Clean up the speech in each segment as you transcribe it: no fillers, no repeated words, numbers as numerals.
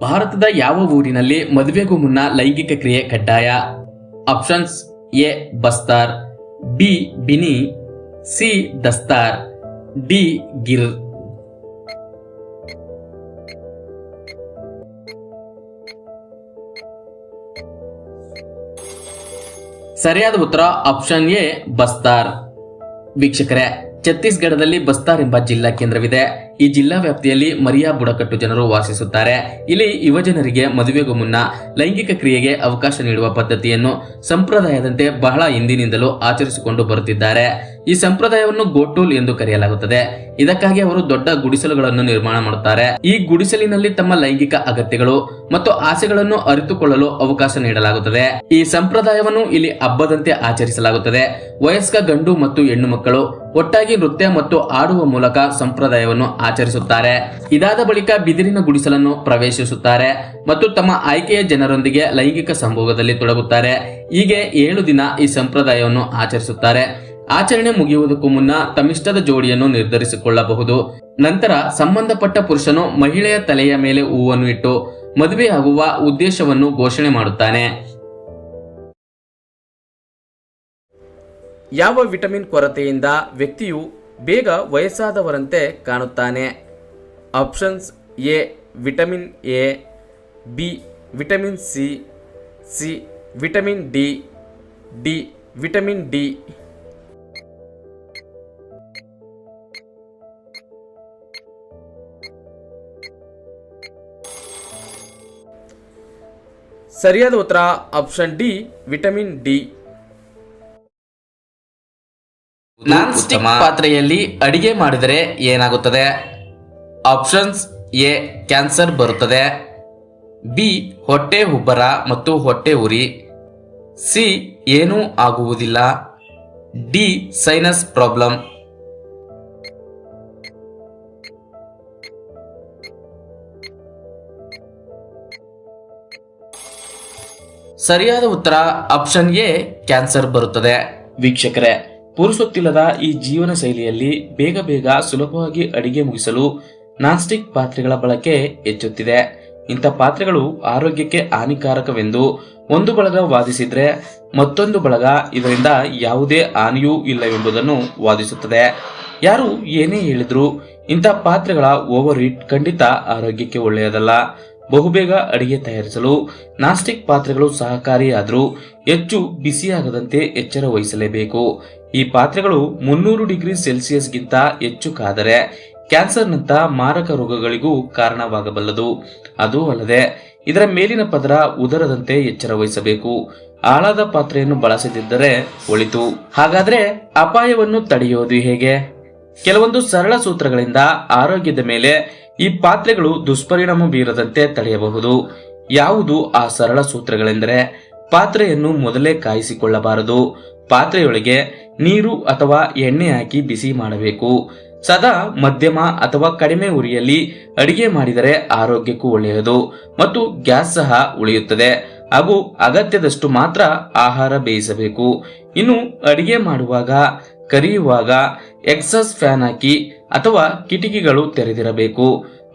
ಭಾರತದ ಯಾವ ಊರಿನಲ್ಲಿ ಮದುವೆಗೂ ಮುನ್ನ ಲೈಂಗಿಕ ಕ್ರಿಯೆ ಕಡ್ಡಾಯ? ಆಪ್ಷನ್ಸ್: ಎ ಬಸ್ತಾರ್, ಬಿ ಬಿನಿ, ಸಿ ದಸ್ತಾರ್, ಡಿ ಗಿರ್. ಸರಿಯಾದ ಉತ್ತರ ಆಪ್ಷನ್ ಎ ಬಸ್ತಾರ್. ವೀಕ್ಷಕರೇ, ಛತ್ತೀಸ್ಗಢದಲ್ಲಿ ಬಸ್ತಾರ್ ಎಂಬ ಜಿಲ್ಲಾ ಕೇಂದ್ರವಿದೆ. ಈ ಜಿಲ್ಲಾ ವ್ಯಾಪ್ತಿಯಲ್ಲಿ ಮರಿಯಾ ಬುಡಕಟ್ಟು ಜನರು ವಾಸಿಸುತ್ತಾರೆ. ಇಲ್ಲಿ ಯುವಜನರಿಗೆ ಮದುವೆಗೂ ಮುನ್ನ ಲೈಂಗಿಕ ಕ್ರಿಯೆಗೆ ಅವಕಾಶ ನೀಡುವ ಪದ್ಧತಿಯನ್ನು ಸಂಪ್ರದಾಯದಂತೆ ಬಹಳ ಹಿಂದಿನಿಂದಲೂ ಆಚರಿಸಿಕೊಂಡು ಬರುತ್ತಿದ್ದಾರೆ. ಈ ಸಂಪ್ರದಾಯವನ್ನು ಗೋಟೂಲ್ ಎಂದು ಕರೆಯಲಾಗುತ್ತದೆ. ಇದಕ್ಕಾಗಿ ಅವರು ದೊಡ್ಡ ಗುಡಿಸಲುಗಳನ್ನು ನಿರ್ಮಾಣ ಮಾಡುತ್ತಾರೆ. ಈ ಗುಡಿಸಲಿನಲ್ಲಿ ತಮ್ಮ ಲೈಂಗಿಕ ಅಗತ್ಯಗಳು ಮತ್ತು ಆಸೆಗಳನ್ನು ಅರಿತುಕೊಳ್ಳಲು ಅವಕಾಶ ನೀಡಲಾಗುತ್ತದೆ. ಈ ಸಂಪ್ರದಾಯವನ್ನು ಇಲ್ಲಿ ಹಬ್ಬದಂತೆ ಆಚರಿಸಲಾಗುತ್ತದೆ. ವಯಸ್ಕ ಗಂಡು ಮತ್ತು ಹೆಣ್ಣು ಮಕ್ಕಳು ಒಟ್ಟಾಗಿ ನೃತ್ಯ ಮತ್ತು ಆಡುವ ಮೂಲಕ ಸಂಪ್ರದಾಯವನ್ನು ಆಚರಿಸುತ್ತಾರೆ. ಇದಾದ ಬಳಿಕ ಬಿದಿರಿನ ಗುಡಿಸಲನ್ನು ಪ್ರವೇಶಿಸುತ್ತಾರೆ ಮತ್ತು ತಮ್ಮ ಆಯ್ಕೆಯ ಜನರೊಂದಿಗೆ ಲೈಂಗಿಕ ಸಂಭೋಗದಲ್ಲಿ ತೊಡಗುತ್ತಾರೆ. ಹೀಗೆ 7 ದಿನ ಈ ಸಂಪ್ರದಾಯವನ್ನು ಆಚರಿಸುತ್ತಾರೆ. ಆಚರಣೆ ಮುಗಿಯುವುದಕ್ಕೂ ಮುನ್ನ ತಮ್ಮಿಷ್ಟದ ಜೋಡಿಯನ್ನು ನಿರ್ಧರಿಸಿಕೊಳ್ಳಬಹುದು. ನಂತರ ಸಂಬಂಧಪಟ್ಟ ಪುರುಷನು ಮಹಿಳೆಯ ತಲೆಯ ಮೇಲೆ ಹೂವನ್ನು ಇಟ್ಟು ಮದುವೆಯಾಗುವ ಉದ್ದೇಶವನ್ನು ಘೋಷಣೆ ಮಾಡುತ್ತಾನೆ. ಯಾವ ವಿಟಮಿನ್ ಕೊರತೆಯಿಂದ ವ್ಯಕ್ತಿಯು ಬೇಗ ವಯಸ್ಸಾದವರಂತೆ ಕಾಣುತ್ತಾನೆ? Options: A vitamin A, B vitamin C, C vitamin D, D vitamin D. ಸರಿಯಾದ ಉತ್ತರ option D vitamin D. Non stick ಪಾತ್ರೆಯಲ್ಲಿ ಅಡಿಗೆ ಮಾಡಿದರೆ ಏನಾಗುತ್ತದೆ? ಆಪ್ಷನ್ಸ್: ಎ ಕ್ಯಾನ್ಸರ್ ಬರುತ್ತದೆ, ಬಿ ಹೊಟ್ಟೆ ಉಬ್ಬರ ಮತ್ತು ಹೊಟ್ಟೆ ಉರಿ, ಸಿ ಏನೂ ಆಗುವುದಿಲ್ಲ, ಡಿ ಸೈನಸ್ ಪ್ರಾಬ್ಲಮ್. ಸರಿಯಾದ ಉತ್ತರ ಆಪ್ಷನ್ ಎ ಕ್ಯಾನ್ಸರ್ ಬರುತ್ತದೆ. ವೀಕ್ಷಕರೇ, ಪುರುಸೊತ್ತಿಲ್ಲದ ಈ ಜೀವನ ಶೈಲಿಯಲ್ಲಿ ಬೇಗ ಬೇಗ ಸುಲಭವಾಗಿ ಅಡಿಗೆ ಮುಗಿಸಲು ನಾನ್ ಸ್ಟಿಕ್ ಪಾತ್ರೆಗಳ ಬಳಕೆ ಹೆಚ್ಚುತ್ತಿದೆ. ಇಂಥ ಪಾತ್ರೆಗಳು ಆರೋಗ್ಯಕ್ಕೆ ಹಾನಿಕಾರಕವೆಂದು ಒಂದು ಬಳಗ ವಾದಿಸಿದ್ರೆ ಮತ್ತೊಂದು ಬಳಗ ಇದರಿಂದ ಯಾವುದೇ ಹಾನಿಯೂ ಇಲ್ಲವೆಂಬುದನ್ನು ವಾದಿಸುತ್ತದೆ. ಯಾರು ಏನೇ ಹೇಳಿದ್ರು ಇಂಥ ಪಾತ್ರೆಗಳ ಓವರ್ ಹೀಟ್ ಖಂಡಿತ ಆರೋಗ್ಯಕ್ಕೆ ಒಳ್ಳೆಯದಲ್ಲ. ಬಹುಬೇಗ ಅಡಿಗೆ ತಯಾರಿಸಲು ನಾನ್ ಸ್ಟಿಕ್ ಪಾತ್ರೆಗಳು ಸಹಕಾರಿಯಾದರೂ ಹೆಚ್ಚು ಬಿಸಿಯಾಗದಂತೆ ಎಚ್ಚರ ವಹಿಸಲೇಬೇಕು. ಈ ಪಾತ್ರೆಗಳು 300 ಡಿಗ್ರಿ ಸೆಲ್ಸಿಯಸ್ಗಿಂತ ಹೆಚ್ಚು ಕಾದರೆ ಕ್ಯಾನ್ಸರ್ನಂತ ಮಾರಕ ರೋಗಗಳಿಗೂ ಕಾರಣವಾಗಬಲ್ಲದು. ಅದೂ ಅಲ್ಲದೆ ಇದರ ಮೇಲಿನ ಪದರ ಉದರದಂತೆ ಎಚ್ಚರ ವಹಿಸಬೇಕು. ಆಳಾದ ಪಾತ್ರೆಯನ್ನು ಬಳಸದಿದ್ದರೆ ಒಳಿತು. ಹಾಗಾದ್ರೆ ಅಪಾಯವನ್ನು ತಡೆಯೋದು ಹೇಗೆ? ಕೆಲವೊಂದು ಸರಳ ಸೂತ್ರಗಳಿಂದ ಆರೋಗ್ಯದ ಮೇಲೆ ಈ ಪಾತ್ರೆಗಳು ದುಷ್ಪರಿಣಾಮ ಬೀರದಂತೆ ತಡೆಯಬಹುದು. ಯಾವುದು ಆ ಸರಳ ಸೂತ್ರಗಳೆಂದರೆ: ಪಾತ್ರೆಯನ್ನು ಮೊದಲೇ ಕಾಯಿಸಿಕೊಳ್ಳಬಾರದು. ಪಾತ್ರೆಯೊಳಗೆ ನೀರು ಅಥವಾ ಎಣ್ಣೆ ಹಾಕಿ ಬಿಸಿ ಮಾಡಬೇಕು. ಸದಾ ಮಧ್ಯಮ ಅಥವಾ ಕಡಿಮೆ ಉರಿಯಲ್ಲಿ ಅಡಿಗೆ ಮಾಡಿದರೆ ಆರೋಗ್ಯಕ್ಕೂ ಒಳ್ಳೆಯದು ಮತ್ತು ಗ್ಯಾಸ್ ಸಹ ಉಳಿಯುತ್ತದೆ. ಹಾಗೂ ಅಗತ್ಯದಷ್ಟು ಮಾತ್ರ ಆಹಾರ ಬೇಯಿಸಬೇಕು. ಇನ್ನು ಅಡಿಗೆ ಮಾಡುವಾಗ, ಕರಿಯುವಾಗ ಎಕ್ಸಾಸ್ಟ್ ಫ್ಯಾನ್ ಹಾಕಿ ಅಥವಾ ಕಿಟಕಿಗಳು ತೆರೆದಿರಬೇಕು.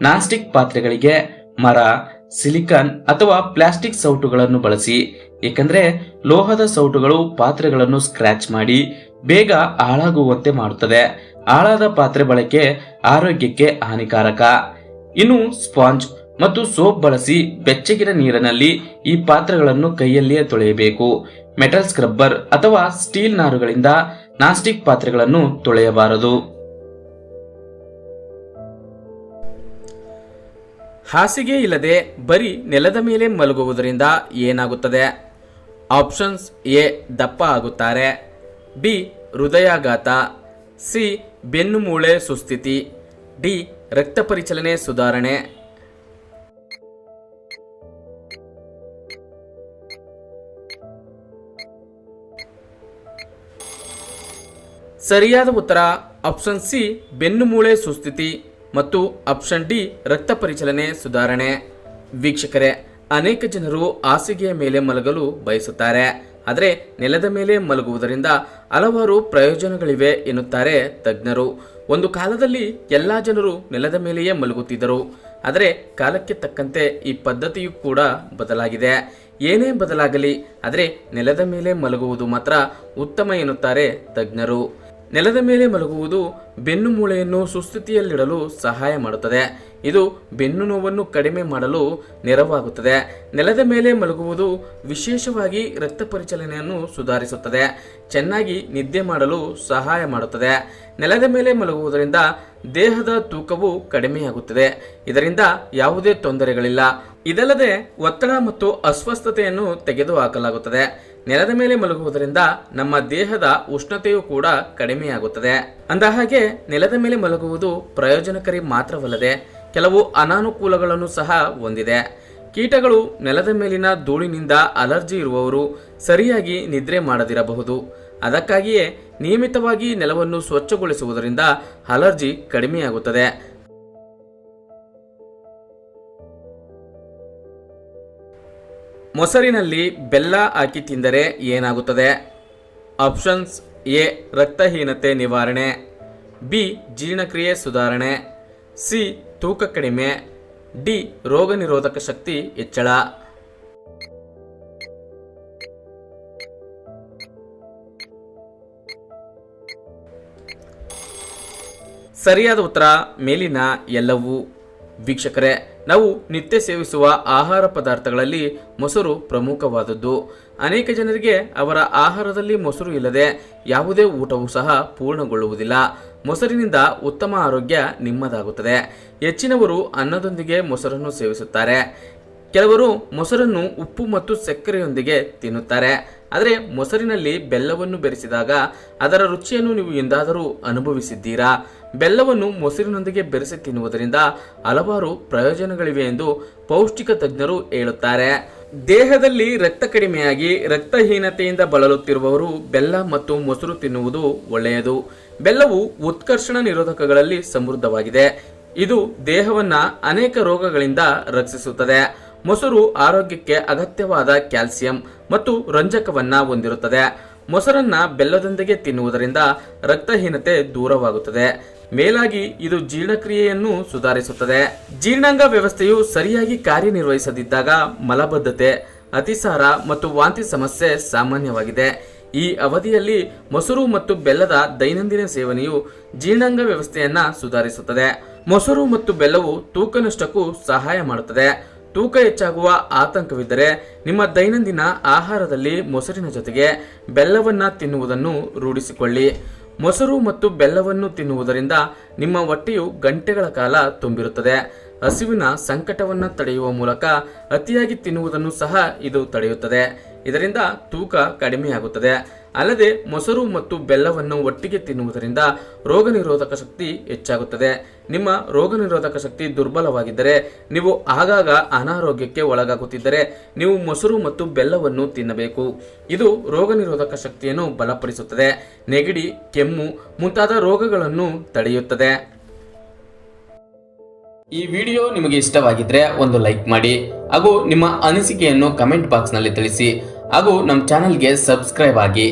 ನಾನ್ ಸ್ಟಿಕ್ ಪಾತ್ರೆಗಳಿಗೆ ಮರ, ಸಿಲಿಕಾನ್ ಅಥವಾ ಪ್ಲಾಸ್ಟಿಕ್ ಸೌಟುಗಳನ್ನು ಬಳಸಿ. ಏಕೆಂದರೆ ಲೋಹದ ಸೌಟುಗಳು ಪಾತ್ರೆಗಳನ್ನು ಸ್ಕ್ರಾಚ್ ಮಾಡಿ ಬೇಗ ಹಾಳಾಗುವಂತೆ ಮಾಡುತ್ತದೆ. ಹಾಳಾದ ಪಾತ್ರೆ ಬಳಕೆ ಆರೋಗ್ಯಕ್ಕೆ ಹಾನಿಕಾರಕ. ಇನ್ನು ಸ್ಪಾಂಜ್ ಮತ್ತು ಸೋಪ್ ಬಳಸಿ ಬೆಚ್ಚಗಿನ ನೀರಿನಲ್ಲಿ ಈ ಪಾತ್ರೆಗಳನ್ನು ಕೈಯಲ್ಲಿಯೇ ತೊಳೆಯಬೇಕು. ಮೆಟಲ್ ಸ್ಕ್ರಬ್ಬರ್ ಅಥವಾ ಸ್ಟೀಲ್ ನಾರುಗಳಿಂದ ನಾನ್ ಸ್ಟಿಕ್ ಪಾತ್ರೆಗಳನ್ನು ತೊಳೆಯಬಾರದು. ಹಾಸಿಗೆ ಇಲ್ಲದೆ ಬರೀ ನೆಲದ ಮೇಲೆ ಮಲಗುವುದರಿಂದ ಏನಾಗುತ್ತದೆ? ಆಪ್ಷನ್ಸ್: ಎ ದಪ್ಪ ಆಗುತ್ತಾರೆ, ಬಿ ಹೃದಯಾಘಾತ, ಸಿ ಬೆನ್ನು ಮೂಳೆ ಸುಸ್ಥಿತಿ, ಡಿ ರಕ್ತ ಪರಿಚಲನೆ ಸುಧಾರಣೆ. ಸರಿಯಾದ ಉತ್ತರ ಆಪ್ಷನ್ ಸಿ ಬೆನ್ನು ಮೂಳೆ ಸುಸ್ಥಿತಿ ಮತ್ತು ಆಪ್ಷನ್ ಡಿ ರಕ್ತ ಪರಿಚಲನೆ ಸುಧಾರಣೆ. ವೀಕ್ಷಕರೇ, ಅನೇಕ ಜನರು ಹಾಸಿಗೆಯ ಮೇಲೆ ಮಲಗಲು ಬಯಸುತ್ತಾರೆ, ಆದರೆ ನೆಲದ ಮೇಲೆ ಮಲಗುವುದರಿಂದ ಹಲವಾರು ಪ್ರಯೋಜನಗಳಿವೆ ಎನ್ನುತ್ತಾರೆ ತಜ್ಞರು. ಒಂದು ಕಾಲದಲ್ಲಿ ಎಲ್ಲಾ ಜನರು ನೆಲದ ಮೇಲೆಯೇ ಮಲಗುತ್ತಿದ್ದರು. ಆದರೆ ಕಾಲಕ್ಕೆ ತಕ್ಕಂತೆ ಈ ಪದ್ಧತಿಯು ಕೂಡ ಬದಲಾಗಿದೆ. ಏನೇ ಬದಲಾಗಲಿ ಆದರೆ ನೆಲದ ಮೇಲೆ ಮಲಗುವುದು ಮಾತ್ರ ಉತ್ತಮ ಎನ್ನುತ್ತಾರೆ ತಜ್ಞರು. ನೆಲದ ಮೇಲೆ ಮಲಗುವುದು ಬೆನ್ನು ಮೂಳೆಯನ್ನು ಸುಸ್ಥಿತಿಯಲ್ಲಿಡಲು ಸಹಾಯ ಮಾಡುತ್ತದೆ. ಇದು ಬೆನ್ನು ನೋವನ್ನು ಕಡಿಮೆ ಮಾಡಲು ನೆರವಾಗುತ್ತದೆ. ನೆಲದ ಮೇಲೆ ಮಲಗುವುದು ವಿಶೇಷವಾಗಿ ರಕ್ತ ಪರಿಚಲನೆಯನ್ನು ಸುಧಾರಿಸುತ್ತದೆ. ಚೆನ್ನಾಗಿ ನಿದ್ದೆ ಮಾಡಲು ಸಹಾಯ ಮಾಡುತ್ತದೆ. ನೆಲದ ಮೇಲೆ ಮಲಗುವುದರಿಂದ ದೇಹದ ತೂಕವು ಕಡಿಮೆಯಾಗುತ್ತದೆ. ಇದರಿಂದ ಯಾವುದೇ ತೊಂದರೆಗಳಿಲ್ಲ. ಇದಲ್ಲದೆ ಒತ್ತಡ ಮತ್ತು ಅಸ್ವಸ್ಥತೆಯನ್ನು ತೆಗೆದುಹಾಕಲಾಗುತ್ತದೆ. ನೆಲದ ಮೇಲೆ ಮಲಗುವುದರಿಂದ ನಮ್ಮ ದೇಹದ ಉಷ್ಣತೆಯು ಕೂಡ ಕಡಿಮೆಯಾಗುತ್ತದೆ. ಅಂದಹಾಗೆ ನೆಲದ ಮೇಲೆ ಮಲಗುವುದು ಪ್ರಯೋಜನಕಾರಿ ಮಾತ್ರವಲ್ಲದೆ ಕೆಲವು ಅನಾನುಕೂಲಗಳನ್ನು ಸಹ ಹೊಂದಿದೆ. ಕೀಟಗಳು ನೆಲದ ಮೇಲಿನ ಧೂಳಿನಿಂದ ಅಲರ್ಜಿ ಇರುವವರು ಸರಿಯಾಗಿ ನಿದ್ರೆ ಮಾಡದಿರಬಹುದು. ಅದಕ್ಕಾಗಿಯೇ ನಿಯಮಿತವಾಗಿ ನೆಲವನ್ನು ಸ್ವಚ್ಛಗೊಳಿಸುವುದರಿಂದ ಅಲರ್ಜಿ ಕಡಿಮೆಯಾಗುತ್ತದೆ. ಮೊಸರಿನಲ್ಲಿ ಬೆಲ್ಲ ಹಾಕಿ ತಿಂದರೆ ಏನಾಗುತ್ತದೆ? ಆಪ್ಷನ್ಸ್: ಎ ರಕ್ತಹೀನತೆ ನಿವಾರಣೆ, ಬಿ ಜೀರ್ಣಕ್ರಿಯೆ ಸುಧಾರಣೆ, ಸಿ ತೂಕ ಕಡಿಮೆ, ಡಿ ರೋಗ ನಿರೋಧಕ ಶಕ್ತಿ ಹೆಚ್ಚಳ. ಸರಿಯಾದ ಉತ್ತರ ಮೇಲಿನ ಎಲ್ಲವೂ. ವೀಕ್ಷಕರೇ, ನಾವು ನಿತ್ಯ ಸೇವಿಸುವ ಆಹಾರ ಪದಾರ್ಥಗಳಲ್ಲಿ ಮೊಸರು ಪ್ರಮುಖವಾದದ್ದು. ಅನೇಕ ಜನರಿಗೆ ಅವರ ಆಹಾರದಲ್ಲಿ ಮೊಸರು ಇಲ್ಲದೆ ಯಾವುದೇ ಊಟವೂ ಸಹ ಪೂರ್ಣಗೊಳ್ಳುವುದಿಲ್ಲ. ಮೊಸರಿನಿಂದ ಉತ್ತಮ ಆರೋಗ್ಯ ನಿಮ್ಮದಾಗುತ್ತದೆ. ಹೆಚ್ಚಿನವರು ಅನ್ನದೊಂದಿಗೆ ಮೊಸರನ್ನು ಸೇವಿಸುತ್ತಾರೆ. ಕೆಲವರು ಮೊಸರನ್ನು ಉಪ್ಪು ಮತ್ತು ಸಕ್ಕರೆಯೊಂದಿಗೆ ತಿನ್ನುತ್ತಾರೆ. ಆದರೆ ಮೊಸರಿನಲ್ಲಿ ಬೆಲ್ಲವನ್ನು ಬೆರೆಸಿದಾಗ ಅದರ ರುಚಿಯನ್ನು ನೀವು ಎಂದಾದರೂ ಅನುಭವಿಸಿದ್ದೀರಾ? ಬೆಲ್ಲವನ್ನು ಮೊಸರಿನೊಂದಿಗೆ ಬೆರೆಸಿ ತಿನ್ನುವುದರಿಂದ ಹಲವಾರು ಪ್ರಯೋಜನಗಳಿವೆ ಎಂದು ಪೌಷ್ಟಿಕ ತಜ್ಞರು ಹೇಳುತ್ತಾರೆ. ದೇಹದಲ್ಲಿ ರಕ್ತ ಕಡಿಮೆಯಾಗಿ ರಕ್ತಹೀನತೆಯಿಂದ ಬಳಲುತ್ತಿರುವವರು ಬೆಲ್ಲ ಮತ್ತು ಮೊಸರು ತಿನ್ನುವುದು ಒಳ್ಳೆಯದು. ಬೆಲ್ಲವು ಉತ್ಕರ್ಷಣ ನಿರೋಧಕಗಳಲ್ಲಿ ಸಮೃದ್ಧವಾಗಿದೆ. ಇದು ದೇಹವನ್ನ ಅನೇಕ ರೋಗಗಳಿಂದ ರಕ್ಷಿಸುತ್ತದೆ. ಮೊಸರು ಆರೋಗ್ಯಕ್ಕೆ ಅಗತ್ಯವಾದ ಕ್ಯಾಲ್ಸಿಯಂ ಮತ್ತು ರಂಜಕವನ್ನ ಹೊಂದಿರುತ್ತದೆ. ಮೊಸರನ್ನ ಬೆಲ್ಲದೊಂದಿಗೆ ತಿನ್ನುವುದರಿಂದ ರಕ್ತಹೀನತೆ ದೂರವಾಗುತ್ತದೆ. ಮೇಲಾಗಿ ಇದು ಜೀರ್ಣಕ್ರಿಯೆಯನ್ನು ಸುಧಾರಿಸುತ್ತದೆ. ಜೀರ್ಣಾಂಗ ವ್ಯವಸ್ಥೆಯು ಸರಿಯಾಗಿ ಕಾರ್ಯನಿರ್ವಹಿಸದಿದ್ದಾಗ ಮಲಬದ್ಧತೆ, ಅತಿಸಾರ ಮತ್ತು ವಾಂತಿ ಸಮಸ್ಯೆ ಸಾಮಾನ್ಯವಾಗಿದೆ. ಈ ಅವಧಿಯಲ್ಲಿ ಮೊಸರು ಮತ್ತು ಬೆಲ್ಲದ ದೈನಂದಿನ ಸೇವನೆಯು ಜೀರ್ಣಾಂಗ ವ್ಯವಸ್ಥೆಯನ್ನ ಸುಧಾರಿಸುತ್ತದೆ. ಮೊಸರು ಮತ್ತು ಬೆಲ್ಲವು ತೂಕ ನಷ್ಟಕ್ಕೂ ಸಹಾಯ ಮಾಡುತ್ತದೆ. ತೂಕ ಹೆಚ್ಚಾಗುವ ಆತಂಕವಿದ್ದರೆ ನಿಮ್ಮ ದೈನಂದಿನ ಆಹಾರದಲ್ಲಿ ಮೊಸರಿನ ಜೊತೆಗೆ ಬೆಲ್ಲವನ್ನು ತಿನ್ನುವುದನ್ನು ರೂಢಿಸಿಕೊಳ್ಳಿ. ಮೊಸರು ಮತ್ತು ಬೆಲ್ಲವನ್ನು ತಿನ್ನುವುದರಿಂದ ನಿಮ್ಮ ಹೊಟ್ಟೆಯು ಗಂಟೆಗಳ ಕಾಲ ತುಂಬಿರುತ್ತದೆ. ಹಸಿವಿನ ಸಂಕಟವನ್ನು ತಡೆಯುವ ಮೂಲಕ ಅತಿಯಾಗಿ ತಿನ್ನುವುದನ್ನು ಸಹ ಇದು ತಡೆಯುತ್ತದೆ. ಇದರಿಂದ ತೂಕ ಕಡಿಮೆಯಾಗುತ್ತದೆ. ಅಲ್ಲದೆ ಮೊಸರು ಮತ್ತು ಬೆಲ್ಲವನ್ನು ಒಟ್ಟಿಗೆ ತಿನ್ನುವುದರಿಂದ ರೋಗ ನಿರೋಧಕ ಶಕ್ತಿ ಹೆಚ್ಚಾಗುತ್ತದೆ. ನಿಮ್ಮ ರೋಗ ನಿರೋಧಕ ಶಕ್ತಿ ದುರ್ಬಲವಾಗಿದ್ದರೆ, ನೀವು ಆಗಾಗ ಅನಾರೋಗ್ಯಕ್ಕೆ ಒಳಗಾಗುತ್ತಿದ್ದರೆ ನೀವು ಮೊಸರು ಮತ್ತು ಬೆಲ್ಲವನ್ನು ತಿನ್ನಬೇಕು. ಇದು ರೋಗ ನಿರೋಧಕ ಶಕ್ತಿಯನ್ನು ಬಲಪಡಿಸುತ್ತದೆ. ನೆಗಡಿ, ಕೆಮ್ಮು ಮುಂತಾದ ರೋಗಗಳನ್ನು ತಡೆಯುತ್ತದೆ. ಈ ವಿಡಿಯೋ ನಿಮಗೆ ಇಷ್ಟವಾಗಿದ್ರೆ ಒಂದು ಲೈಕ್ ಮಾಡಿ ಹಾಗೂ ನಿಮ್ಮ ಅನಿಸಿಕೆಯನ್ನು ಕಮೆಂಟ್ ಬಾಕ್ಸ್ ನಲ್ಲಿ ತಿಳಿಸಿ ಹಾಗೂ ನಮ್ಮ ಚಾನೆಲ್ಗೆ ಸಬ್ಸ್ಕ್ರೈಬ್ ಆಗಿ.